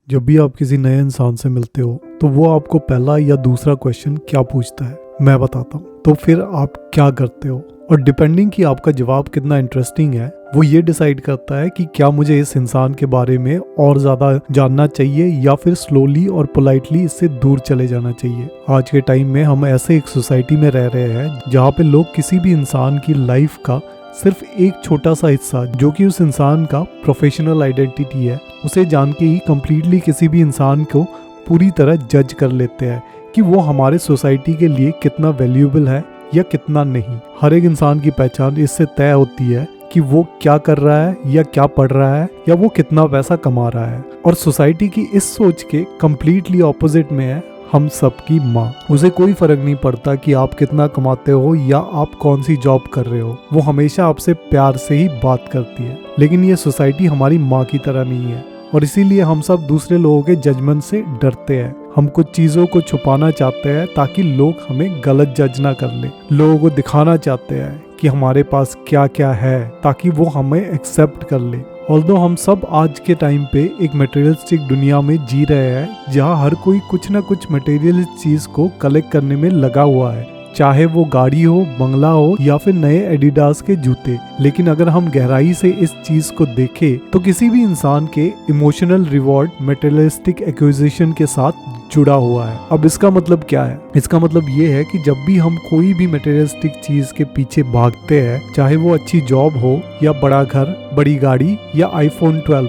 जब भी आप किसी नए इंसान से मिलते हो तो वो आपको पहला या दूसरा क्वेश्चन क्या पूछता है मैं बताता हूँ। तो फिर आप क्या करते हो, और डिपेंडिंग कि आपका जवाब कितना इंटरेस्टिंग है वो ये डिसाइड करता है कि क्या मुझे इस इंसान के बारे में और ज़्यादा जानना चाहिए या फिर स्लोली और पोलाइटली इससे दूर चले जाना चाहिए। आज के टाइम में हम ऐसे एक सोसाइटी में रह रहे हैं जहाँ पे लोग किसी भी इंसान की लाइफ का सिर्फ एक छोटा सा हिस्सा जो कि उस इंसान का प्रोफेशनल आइडेंटिटी है उसे जान के ही कम्प्लीटली किसी भी इंसान को पूरी तरह जज कर लेते हैं कि वो हमारे सोसाइटी के लिए कितना वैल्यूएबल है या कितना नहीं। हर एक इंसान की पहचान इससे तय होती है कि वो क्या कर रहा है या क्या पढ़ रहा है या वो कितना पैसा कमा रहा है। और सोसाइटी की इस सोच के कम्प्लीटली ऑपोजिट में है हम सबकी माँ। उसे कोई फर्क नहीं पड़ता कि आप कितना कमाते हो या आप कौन सी जॉब कर रहे हो, वो हमेशा आपसे प्यार से ही बात करती है। लेकिन ये सोसाइटी हमारी माँ की तरह नहीं है और इसीलिए हम सब दूसरे लोगों के जजमेंट से डरते हैं। हम कुछ चीज़ों को छुपाना चाहते हैं ताकि लोग हमें गलत जज ना कर ले। लोगों को दिखाना चाहते हैं कि हमारे पास क्या क्या है ताकि वो हमें एक्सेप्ट कर ले। ऑल्दो हम सब आज के टाइम पे एक मटेरियलिस्टिक दुनिया में जी रहे हैं जहाँ हर कोई कुछ ना कुछ मटेरियल चीज को कलेक्ट करने में लगा हुआ है, चाहे वो गाड़ी हो, बंगला हो या फिर नए एडिडास के जूते। लेकिन अगर हम गहराई से इस चीज को देखें तो किसी भी इंसान के इमोशनल रिवॉर्ड मटेरियलिस्टिक एक्विजिशन के साथ जुड़ा हुआ है। अब इसका मतलब क्या है? इसका मतलब ये है कि जब भी हम कोई भी मटेरियलिस्टिक चीज के पीछे भागते हैं, चाहे वो अच्छी जॉब हो या बड़ा घर, बड़ी गाड़ी या आईफोन 12,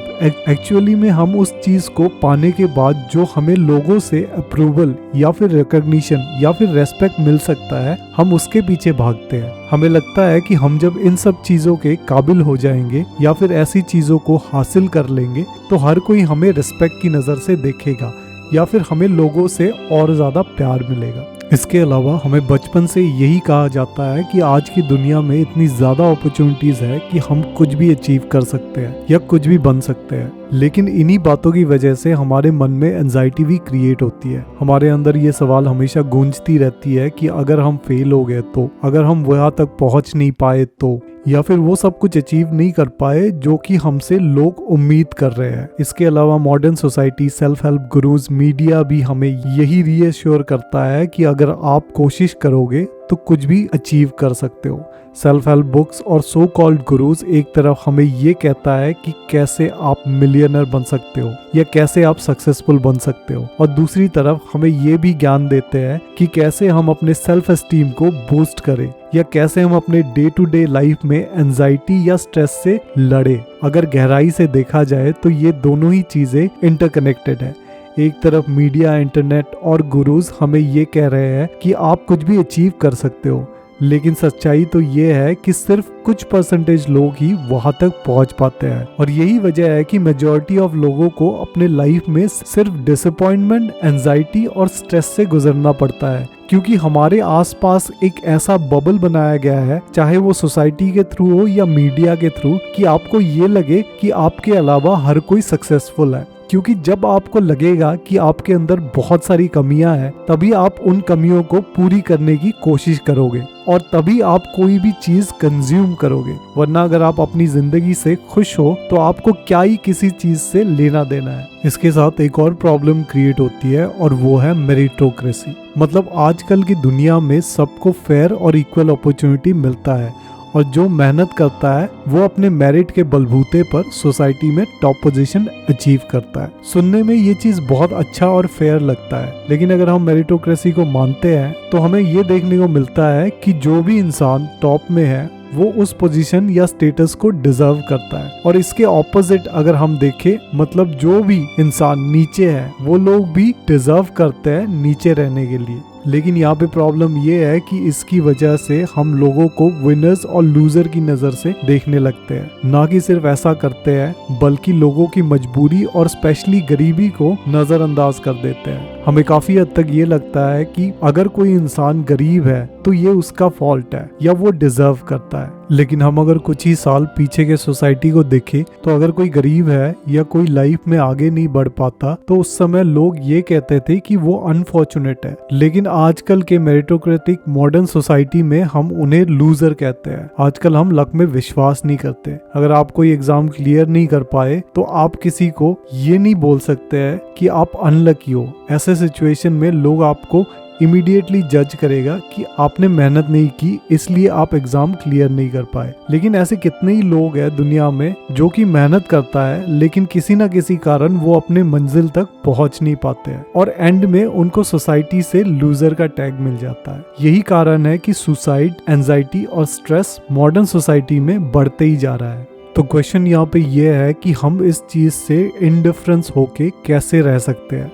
एक्चुअली में हम उस चीज को पाने के बाद जो हमें लोगों से अप्रूवल या फिर रिकॉग्निशन या फिर रेस्पेक्ट मिल सकता है, हम उसके पीछे भागते हैं। हमें लगता है कि हम जब इन सब चीजों के काबिल हो जाएंगे या फिर ऐसी चीजों को हासिल कर लेंगे तो हर कोई हमें रिस्पेक्ट की नजर से देखेगा या फिर हमें लोगों से और ज्यादा प्यार मिलेगा। इसके अलावा हमें बचपन से यही कहा जाता है कि आज की दुनिया में इतनी ज्यादा अपॉर्चुनिटीज है कि हम कुछ भी अचीव कर सकते हैं या कुछ भी बन सकते हैं। लेकिन इन्हीं बातों की वजह से हमारे मन में एंजाइटी भी क्रिएट होती है। हमारे अंदर ये सवाल हमेशा गूंजती रहती है कि अगर हम फेल हो गए तो, अगर हम वहां तक पहुंच नहीं पाए तो, या फिर वो सब कुछ अचीव नहीं कर पाए जो कि हमसे लोग उम्मीद कर रहे हैं। इसके अलावा modern society, self help gurus, media भी हमें यही रीअश्योर करता है कि अगर आप कोशिश करोगे तो कुछ भी अचीव कर सकते हो। सेल्फ हेल्प बुक्स और सो कॉल्ड गुरुज एक तरफ हमें ये कहता है कि कैसे आप मिलियनर बन सकते हो या कैसे आप सक्सेसफुल बन सकते हो, और दूसरी तरफ हमें ये भी ज्ञान देते हैं कि कैसे हम अपने सेल्फ एस्टीम को बूस्ट करें या कैसे हम अपने डे टू डे लाइफ में एंजाइटी या स्ट्रेस से लड़े। अगर गहराई से देखा जाए तो ये दोनों ही चीजें इंटरकनेक्टेड है। एक तरफ मीडिया, इंटरनेट और गुरुज हमें ये कह रहे हैं कि आप कुछ भी अचीव कर सकते हो, लेकिन सच्चाई तो ये है कि सिर्फ कुछ परसेंटेज लोग ही वहां तक पहुंच पाते हैं। और यही वजह है कि मेजॉरिटी ऑफ लोगों को अपने लाइफ में सिर्फ डिसअपॉइंटमेंट, एंजाइटी और स्ट्रेस से गुजरना पड़ता है, क्योंकि हमारे आसपास एक ऐसा बबल बनाया गया है, चाहे वो सोसाइटी के थ्रू हो या मीडिया के थ्रू, कि आपको ये लगे कि आपके अलावा हर कोई सक्सेसफुल है। क्योंकि जब आपको लगेगा कि आपके अंदर बहुत सारी कमियां हैं, तभी आप उन कमियों को पूरी करने की कोशिश करोगे और तभी आप कोई भी चीज कंज्यूम करोगे। वरना अगर आप अपनी जिंदगी से खुश हो तो आपको क्या ही किसी चीज से लेना देना है। इसके साथ एक और प्रॉब्लम क्रिएट होती है और वो है मेरिटोक्रेसी। मतलब आजकल की दुनिया में सबको फेयर और इक्वल अपॉर्चुनिटी मिलता है और जो मेहनत करता है वो अपने मेरिट के बलबूते पर सोसाइटी में टॉप पोजीशन अचीव करता है। सुनने में ये चीज बहुत अच्छा और फेयर लगता है, लेकिन अगर हम मेरिटोक्रेसी को मानते हैं तो हमें ये देखने को मिलता है कि जो भी इंसान टॉप में है वो उस पोजीशन या स्टेटस को डिजर्व करता है। और इसके ऑपोजिट अगर हम देखें, मतलब जो भी इंसान नीचे है वो लोग भी डिजर्व करते हैं नीचे रहने के लिए। लेकिन यहाँ पे प्रॉब्लम ये है कि इसकी वजह से हम लोगों को विनर्स और लूजर की नजर से देखने लगते हैं। ना कि सिर्फ ऐसा करते हैं बल्कि लोगों की मजबूरी और स्पेशली गरीबी को नजरअंदाज कर देते हैं। हमें काफी हद तक ये लगता है कि अगर कोई इंसान गरीब है तो ये उसका फॉल्ट है या वो डिजर्व करता है। लेकिन हम अगर कुछ ही साल पीछे के सोसाइटी को देखें तो अगर कोई गरीब है या कोई लाइफ में आगे नहीं बढ़ पाता तो उस समय लोग ये कहते थे कि वो अनफॉर्चुनेट है। लेकिन आजकल के मेरिटोक्रेटिक मॉडर्न सोसाइटी में हम उन्हें लूजर कहते हैं। आजकल हम लक में विश्वास नहीं करते। अगर आप कोई एग्जाम क्लियर नहीं कर पाए तो आप किसी को ये नहीं बोल सकते हैं कि आप अनलकी हो। ऐसे सिचुएशन में लोग आपको इमीडिएटली जज करेगा कि आपने मेहनत नहीं की इसलिए आप एग्जाम क्लियर नहीं कर पाए। लेकिन ऐसे कितने ही लोग हैं दुनिया में जो कि मेहनत करता है लेकिन किसी ना किसी कारण वो अपने मंजिल तक पहुंच नहीं पाते हैं और एंड में उनको सोसाइटी से लूजर का टैग मिल जाता है। यही कारण है कि सुसाइड, एंजाइटी और स्ट्रेस मॉडर्न सोसाइटी में बढ़ते ही जा रहा है। तो क्वेश्चन यहाँ पे ये है कि हम इस चीज से इंडिफरेंस होके कैसे रह सकते हैं।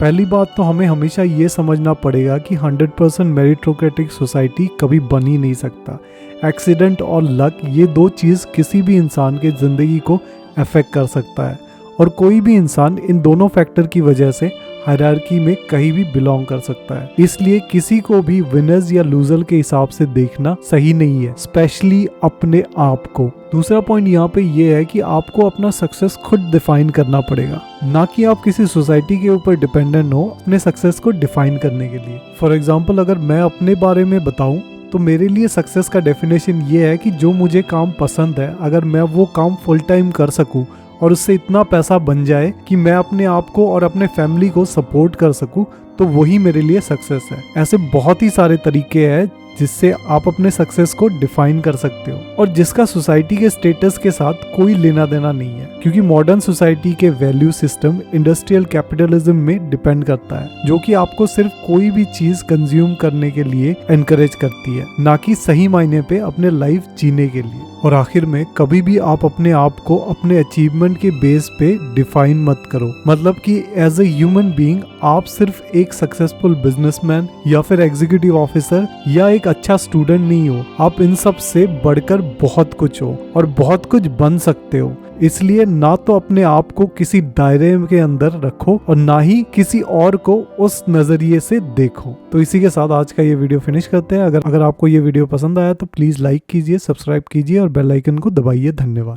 पहली बात तो हमें हमेशा ये समझना पड़ेगा कि 100% मेरिटोक्रेटिक सोसाइटी कभी बन ही नहीं सकता। एक्सीडेंट और लक ये दो चीज़ किसी भी इंसान के ज़िंदगी को अफेक्ट कर सकता है और कोई भी इंसान इन दोनों फैक्टर की वजह से हायरार्की में कहीं भी बिलोंग कर सकता है। इसलिए किसी को भी विनर्स या लूजर के हिसाब से देखना सही नहीं है, स्पेशली अपने आप को। दूसरा पॉइंट यहाँ पे ये है कि आपको अपना सक्सेस खुद डिफाइन करना पड़ेगा, ना कि आप किसी सोसाइटी के ऊपर डिपेंडेंट हो अपने सक्सेस को डिफाइन करने के लिए। फॉर एग्जाम्पल अगर मैं अपने बारे में बताऊं तो मेरे लिए सक्सेस का डेफिनेशन ये है कि जो मुझे काम पसंद है अगर मैं वो काम फुल टाइम कर सकूं और उससे इतना पैसा बन जाए कि मैं अपने आप को और अपने फैमिली को सपोर्ट कर सकूं तो वही मेरे लिए सक्सेस है। ऐसे बहुत ही सारे तरीके हैं जिससे आप अपने सक्सेस को डिफाइन कर सकते हो और जिसका सोसाइटी के स्टेटस के साथ कोई लेना देना नहीं है, क्योंकि मॉडर्न सोसाइटी के वैल्यू सिस्टम इंडस्ट्रियल कैपिटलिज्म में डिपेंड करता है जो कि आपको सिर्फ कोई भी चीज कंज्यूम करने के लिए एनकरेज करती है, ना कि सही मायने पे अपने लाइफ जीने के लिए। और आखिर में कभी भी आप अपने आप को अपने अचीवमेंट के बेस पे डिफाइन मत करो। मतलब कि एज ए ह्यूमन बीइंग आप सिर्फ एक सक्सेसफुल बिजनेसमैन या फिर एग्जीक्यूटिव ऑफिसर या एक अच्छा स्टूडेंट नहीं हो, आप इन सब से बढ़कर बहुत कुछ हो और बहुत कुछ बन सकते हो। इसलिए ना तो अपने आप को किसी दायरे के अंदर रखो और ना ही किसी और को उस नजरिए से देखो। तो इसी के साथ आज का ये वीडियो फिनिश करते हैं। अगर आपको ये वीडियो पसंद आया तो प्लीज लाइक कीजिए, सब्सक्राइब कीजिए और बेल आइकन को दबाइए। धन्यवाद।